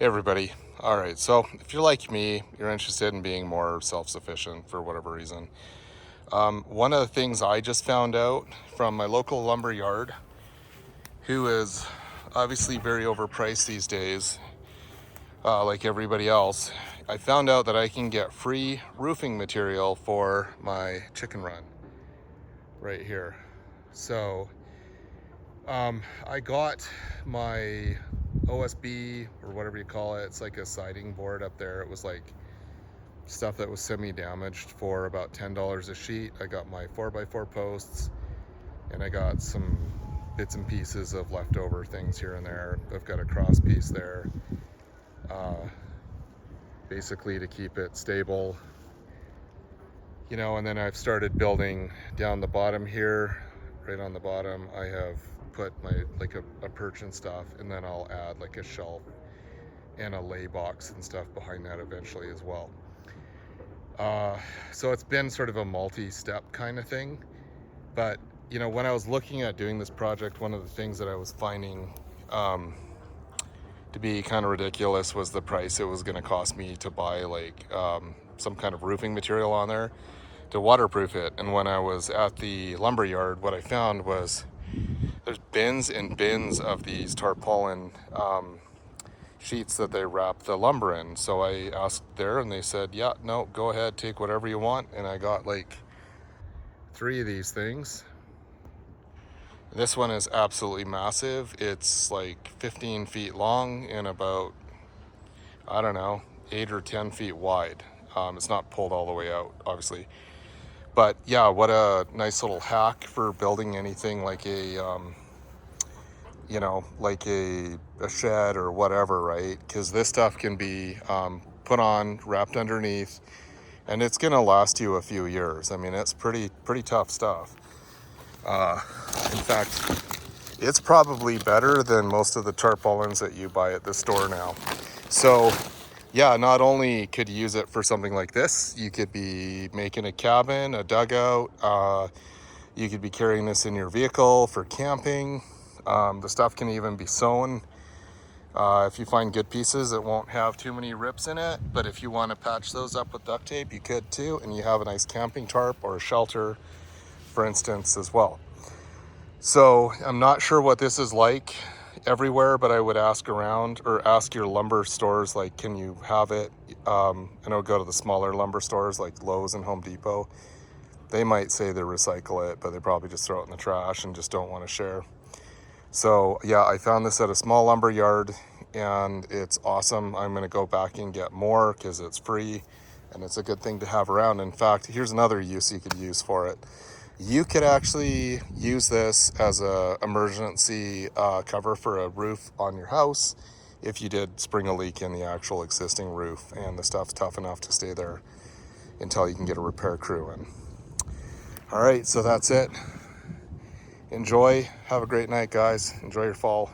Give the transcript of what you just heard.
Hey everybody. All right, so if you're like me, you're interested in being more self-sufficient for whatever reason. One of the things I just found out from my local lumber yard, who is obviously very overpriced these days, like everybody else, I found out that I can get free roofing material for my chicken run right here. So I got my OSB or whatever you call it. It's like a siding board up there. It was like stuff that was semi-damaged for about $10 a sheet. I got my 4x4 posts, and I got some bits and pieces of leftover things here and there. I've got a cross piece there, basically to keep it stable, you know. And then I've started building down the bottom here. Right on the bottom I have put my a perch and stuff, and then I'll add like a shelf and a lay box and stuff behind that eventually as well. So it's been sort of a multi-step kind of thing. But you know, when I was looking at doing this project, one of the things that I was finding to be kind of ridiculous was the price it was going to cost me to buy like some kind of roofing material on there to waterproof it. And when I was at the lumber yard, what I found was there's bins and bins of these tarpaulin sheets that they wrap the lumber in. So I asked there, and they said, yeah, no, go ahead, take whatever you want. And I got like 3 of these things. This one is absolutely massive. It's like 15 feet long and about, I don't know, 8 or 10 feet wide. It's not pulled all the way out, obviously. But yeah, what a nice little hack for building anything like a, you know, like a shed or whatever, right? Because this stuff can be put on, wrapped underneath, and it's gonna last you a few years. I mean, it's pretty tough stuff. In fact, it's probably better than most of the tarpaulins that you buy at the store now. So yeah, not only could you use it for something like this, you could be making a cabin, a dugout. You could be carrying this in your vehicle for camping. The stuff can even be sewn. If you find good pieces, it won't have too many rips in it. But if you want to patch those up with duct tape, you could too. And you have a nice camping tarp or a shelter, for instance, as well. So I'm not sure what this is like everywhere, but I would ask around or ask your lumber stores, like, can you have it? And I'll go to the smaller lumber stores like Lowe's and Home Depot. They might say they recycle it, but they probably just throw it in the trash and just don't want to share. So yeah, I found this at a small lumber yard, and it's awesome. I'm gonna go back and get more because it's free and it's a good thing to have around. In fact, here's another use you could use for it. You could actually use this as a emergency cover for a roof on your house if you did spring a leak in the actual existing roof, and the stuff's tough enough to stay there until you can get a repair crew in. All right, so that's it. Enjoy. Have a great night, guys. Enjoy your fall.